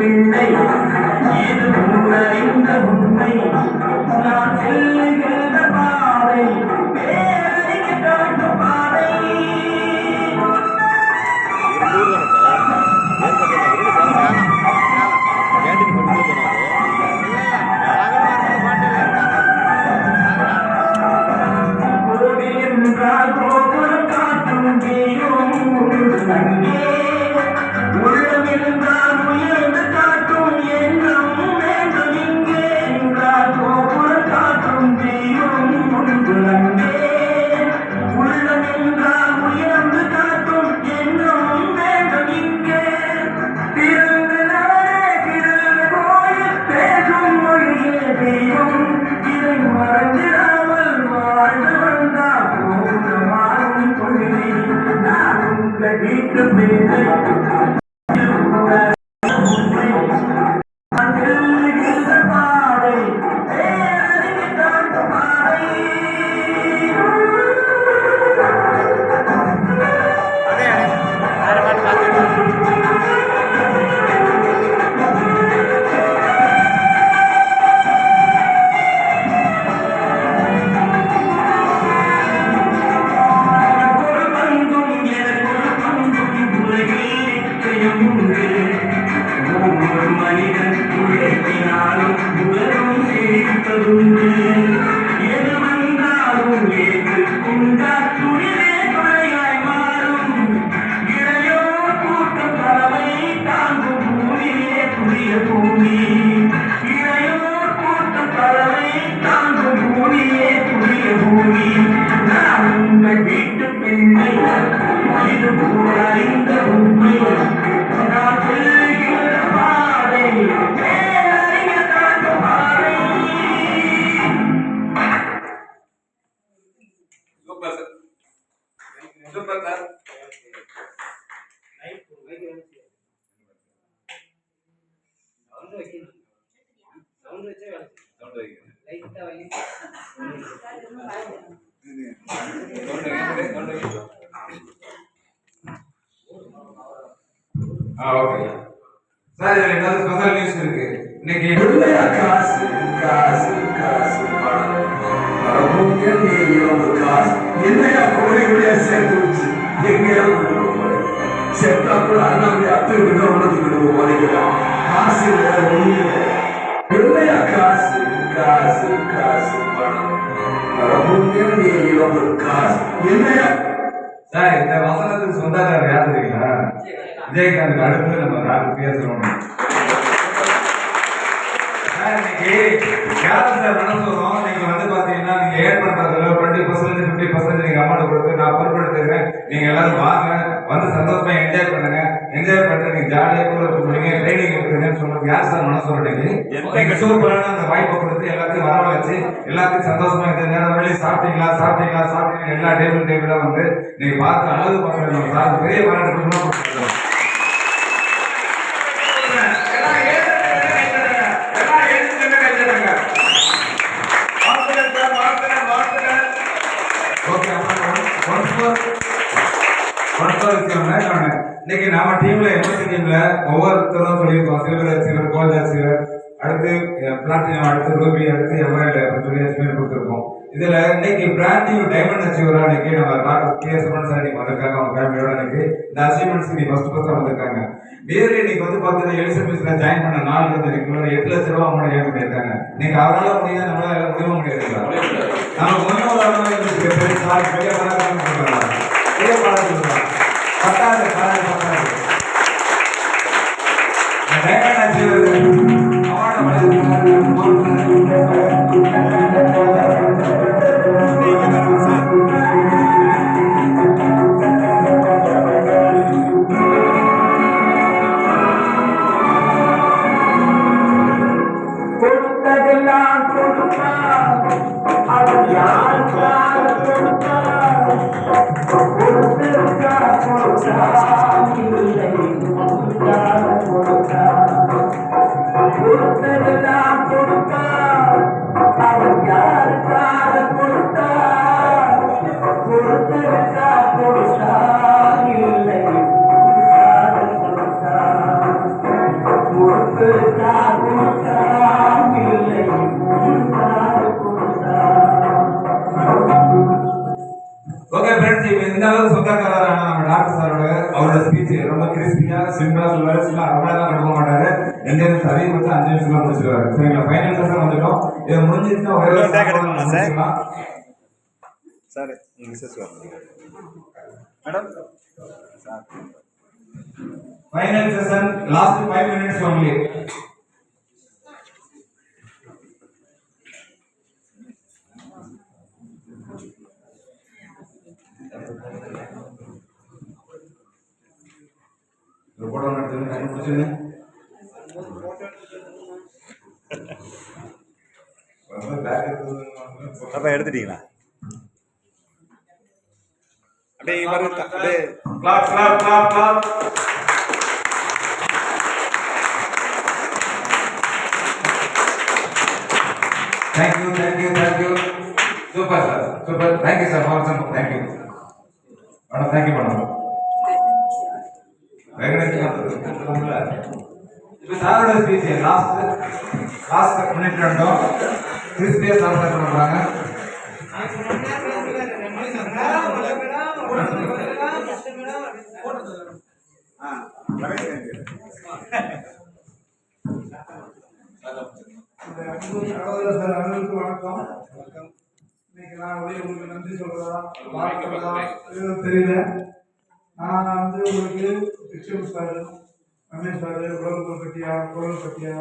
பிள்ளை இது உணர்ந்த உண்மை நான் செல்லுகின்ற பாதை பேரறிக்க காட்டும் பாதை சார் ஏதாவது ஸ்பெஷல் நியூஸ் இருக்கு இன்னைக்கு காசு காசு காசு பணம் என்னையா கோடி கோடியா சேர்த்து வச்சு எங்கேயா செத்தா கூட அண்ணாவுடைய அத்துக்கிட்டு உணர்ந்துக்கிட்டு உதைக்கலாம் காசு என்னையா காசு காசு காசு பணம் காசு என்னையா சார் இந்த வசனத்துக்கு சொந்தக்காரர் யார் தெரியுங்களா? விஜயகாந்த் அடுத்து நம்ம ராகு பேசுறோம். சார் இன்னைக்கு யாரு சார் மனசு வரும்? நீங்க வந்து பாத்தீங்கன்னா நீங்க ஏர் பண்றதுல 20% 50% நீங்க அமௌண்ட் கொடுத்து நான் பொறுப்படுத்துறேன். நீங்க எல்லாரும் வாங்க வந்து சந்தோஷமா என்ஜாய் பண்ணுங்க. என்ஜாய் பண்ணிட்டு நீங்க ஜாலியா கூட போறீங்க ட்ரைனிங் எடுத்துங்கன்னு சொல்றது யார் சார் மனசு வரும்? நீங்க சூப்பரான அந்த வாய்ப்பை கொடுத்து எல்லாத்தையும் வரவழைச்சு எல்லாத்தையும் சந்தோஷமா இந்த நேரம் வெளியே சாப்பிட்டீங்களா சாப்பிட்டீங்களா சாப்பிட்டீங்களா எல்லா டேபிளா வந்து நீங்க பார்த்து அழகு பார்க்கணும் சார். பெரிய பாராட்டு கொடுக்கணும். இன்னைக்கு நாம டீம்ல எம்எஸ்சி டீம்ல ஒவ்வொருத்தரும் சொல்லியிருக்கோம். சில்வர் அச்சீவர், கோல்ட் அச்சீவர், அடுத்து பிளாட்டினம், அடுத்து ரூபி, அடுத்து எமரல்டு அப்படின்னு சொல்லி அச்சீவர் கொடுத்துருக்கோம். இதுல இன்னைக்கு பிராண்ட் நியூ டைமண்ட் அச்சீவரா இன்னைக்கு நம்ம டாக்டர் கே சுமன் சார் இன்னைக்கு வந்திருக்காங்க. அவங்க ஃபேமிலியோட இன்னைக்கு இந்த அச்சீவ்மெண்ட்ஸ் இன்னைக்கு ஃபர்ஸ்ட் வந்திருக்காங்க. வேறு இன்னைக்கு வந்து பார்த்தீங்கன்னா எலிசபெத்ல ஜாயின் பண்ண நாள் வந்து இன்னைக்கு 8 லட்சம் ரூபாய் அமௌண்ட் ஏன் பண்ணியிருக்காங்க. இன்னைக்கு அவரால் முடியாது, நம்மளால முடிய முடியாது. நம்ம முன்னோட சார் பெரிய பாராட்டு சொல்றாங்க, பெரிய பாராட்டு சொல்றாங்க. பத்தாது பாராட்டு பத்தாது டைமண்ட் அச்சீவர் ஓகே ஃப்ரெண்ட்ஸ், இப்போ இந்த அளவுக்கு சொந்தக்காரரான நம்ம டாக்டர் சாரோட அவரோட ஸ்பீச் ரொம்ப கிறிஸ்பியா சிம்பிளா சொல்லுவாரு. சும்மா அவ்வளோதான் கடுக்க மாட்டாரு. 2 நிமிஷம் அதிகபட்சம் 5 நிமிஷம் முடிச்சிருவாரு. சரிங்களா? ஃபைனல் செஷன் வந்துட்டோம். இது முடிஞ்சிருச்சுன்னா ஒரே ஒரு முடிச்சிடலாம். Sir missus madam final session last 5 minutes only. Photo எடுத்து டைம் முடிச்சிருங்க. அப்ப எடுத்துட்டீங்களா? அப்படியே அப்படியே clap clap clap clap. Thank you, thank you, thank you. Super sir, super. Thank you sir, awesome. Thank you. Madam, thank you madam. இப்போ சாரோட speech last minute ரெண்டும் கிறிஸ்பியா sir பண்ணுறாங்க. அனைவருக்கும் வணக்கம். இன்னைக்கு நான் உங்களுக்கு நன்றி சொல்றதா வாழ்க்கிறதா தெரியல. நான் உங்களுக்கு பிக்சர் சார், ரமேஷ் சார், உலகம் பற்றியா குரல் பற்றியா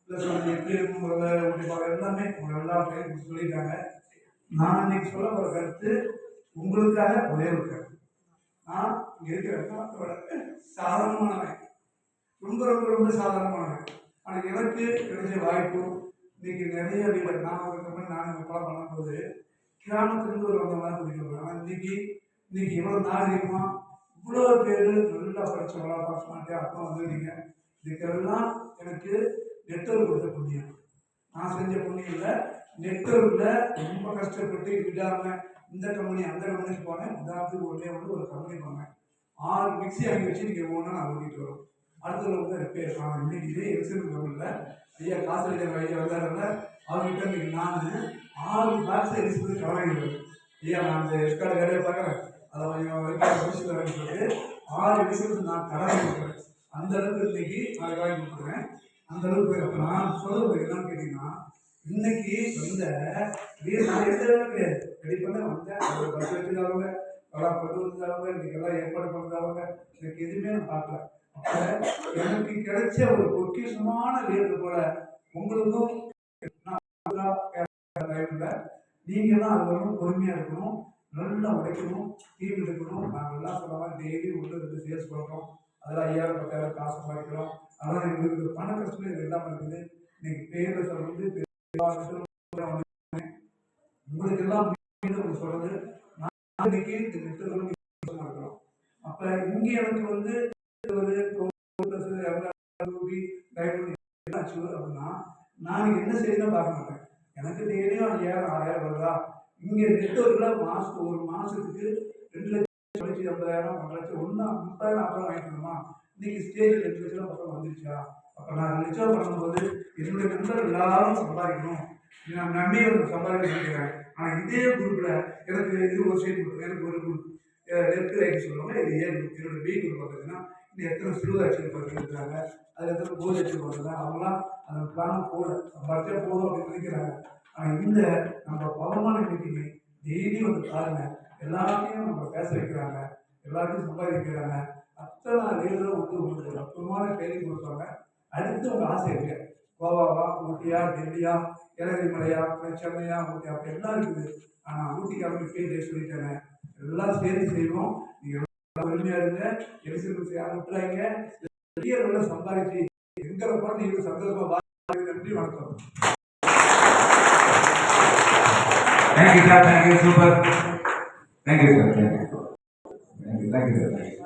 ப்ளஸ் எப்படி இருக்குங்கிறத உண்டிப்பாங்க எல்லாமே உங்களை எல்லா பேரும் சொல்லிட்டாங்க. நான் இன்னைக்கு சொல்ல போகிற கருத்து உங்களுக்காக ஒரே ஒரு கருத்து. நான் இங்கே இருக்கிற காலத்தோட சாதாரணமானவன், ரொம்ப ரொம்ப ரொம்ப சாதாரணமானவன். ஆனால் எனக்கு கிடைச்ச வாய்ப்பு இன்னைக்கு நிறைய வீடு நான் ஒரு கம்பெனி நான் படம் பண்ணும்போது கிராமத்திலிருந்து ஒரு வந்தவங்க பிடிக்கும். ஆனால் இன்னைக்கு எவ்வளோ நாகரிகமாக இவ்வளோ பேர் நல்லா படித்தவங்களா பாஸ் பண்ணிட்டு அப்போ வந்துருக்கீங்க. இதுக்கெல்லாம் எனக்கு நெட்வொர்க் கொடுத்த புண்ணியம். நான் செஞ்ச புண்ணியம் இல்லை, நெட்வொர்க்கில் ரொம்ப கஷ்டப்பட்டு விடாமல் இந்த கம்பெனி அந்த கம்பெனிக்கு போனேன். உதாரணத்துக்கு ஒரு கம்பெனி போனேன். 6 மிக்சி வாங்கி வச்சு இன்றைக்கி ஒவ்வொன்றா நான் ஓட்டிகிட்டு வரோம். அடுத்த வந்து ரிப்பேர் பண்ணேன். இன்னைக்கு இதே எக்ஸிபிட் கம்பெனியில் ஐயா காசு ஐயா வந்தாருல அவர்கிட்ட இன்னைக்கு நான் 6 பாக்ஸ் எக்ஸிபிட் கவனிக்கிறேன். ஐயா நான் அந்த எஸ்கார்டு வேலையை பார்க்குறேன், அதை முடிச்சு வரேன்னு சொல்லிட்டு 6 எக்ஸிபிட் நான் கடன் கொடுக்குறேன். அந்த அளவுக்கு இன்னைக்கு நான் வாங்கி கொடுக்குறேன். அந்த அளவுக்கு அப்போ நான் சொல்லுறது என்னன்னு கேட்டிங்கன்னா, இன்னைக்கு வந்த நான் எந்த அளவுக்கு கிடையாது ரெடி பண்ண வந்தேன். ஒரு பஸ் வச்சுருந்தாங்க, எல்லாம் கொண்டு வந்தாங்க, இன்னைக்கு எல்லாம் ஏற்பாடு பண்ணுறாங்க. எனக்கு எதுவுமே நான் பார்க்கல. அப்போ எனக்கு கிடைச்ச ஒரு பொக்கிஷமான லீடர் போல உங்களுக்கும் நீங்கள் தான் அது வரணும், பொறுமையாக இருக்கணும், நல்லா உடைக்கணும், டீம் எடுக்கணும். நாங்கள் எல்லாம் சொல்லலாம் டெய்லி உள்ள இருந்து சேல்ஸ் பண்ணுறோம். அதெல்லாம் 5000 10,000 காசு சம்பாதிக்கிறோம். அதெல்லாம் எங்களுக்கு பண கஷ்டம் இது எல்லாம் இருக்குது. இன்னைக்கு பேரை சொல்றது உங்களுக்கு எல்லாம் சொல்றது நான் இன்னைக்கு இந்த நெட்வொர்க் இருக்கிறோம். அப்போ இங்கே எனக்கு வந்து அப்படின்னா நான் என்ன செய்யணும் பார்க்க மாட்டேன். எனக்கு டெய்லியும் 5000 6000 வருதா? இங்கே நெட்வொர்க்கில் ஒரு மாதத்துக்கு 2 லட்சம் 50,000 1 லட்சம் 30,000 அப்புறம் வாங்கிக்கணுமா? இன்னைக்கு ஸ்டேஜ் 2 லட்சம் பக்கம் வந்துருச்சா? அப்போ நான் 2 லட்சம் பண்ணும்போது என்னுடைய நண்பர் எல்லாரும் சம்பாதிக்கணும், நான் நம்பி சம்பாதிக்க நினைக்கிறேன். ஆனால் இதே குரூப்பில் எனக்கு இது ஒரு சைடு குரூப், எனக்கு ஒரு குரூப் லெஃப்ட் ரைட் சொல்லுவாங்க. இது ஏ குரூப். என்னோட பி குரூப் பார்த்தீங்கன்னா இன்னும் எத்தனை சிறுவாட்சியில் பார்த்துருக்காங்க, அதில் எத்தனை போதைச்சியில் பார்த்துருக்காங்க. அவங்களாம் அந்த பிளான் போட சம்பாதிச்சா போதும் அப்படின்னு நினைக்கிறாங்க. ஆனால் இந்த நம்ம பவமான மீட்டிங்கு டெய்லி வந்து பாருங்க, எல்லாத்தையும் நம்ம பேச வைக்கிறாங்க, எல்லாத்தையும் சம்பாதிக்கிறாங்க. அத்தனை லீடரும் வந்து உங்களுக்கு அற்புதமான ட்ரைனிங் கொடுப்பாங்க. அடுத்து உங்கள் ஆசை இருக்கு, கோவாவா, ஊட்டியா, டெல்லியா, ஏலகிரி மலையா, சென்னையா, ஊட்டி அப்படி எல்லாம் இருக்குது. ஆனால் ஊட்டிக்கு அவங்க பேர் சொல்லிட்டாங்க, எல்லாம் சேர்ந்து செய்வோம். நீங்கள் பெருமையாக இருங்க, எரிசல் யாரும் விட்டுறாங்க, பெரிய நல்லா சம்பாதிச்சு எங்கே போனால் நீங்கள் சந்தோஷமாக. நன்றி, வணக்கம். Thank you, sir. Thank you. Super. Thank you, sir. Thank you. Thank you, sir.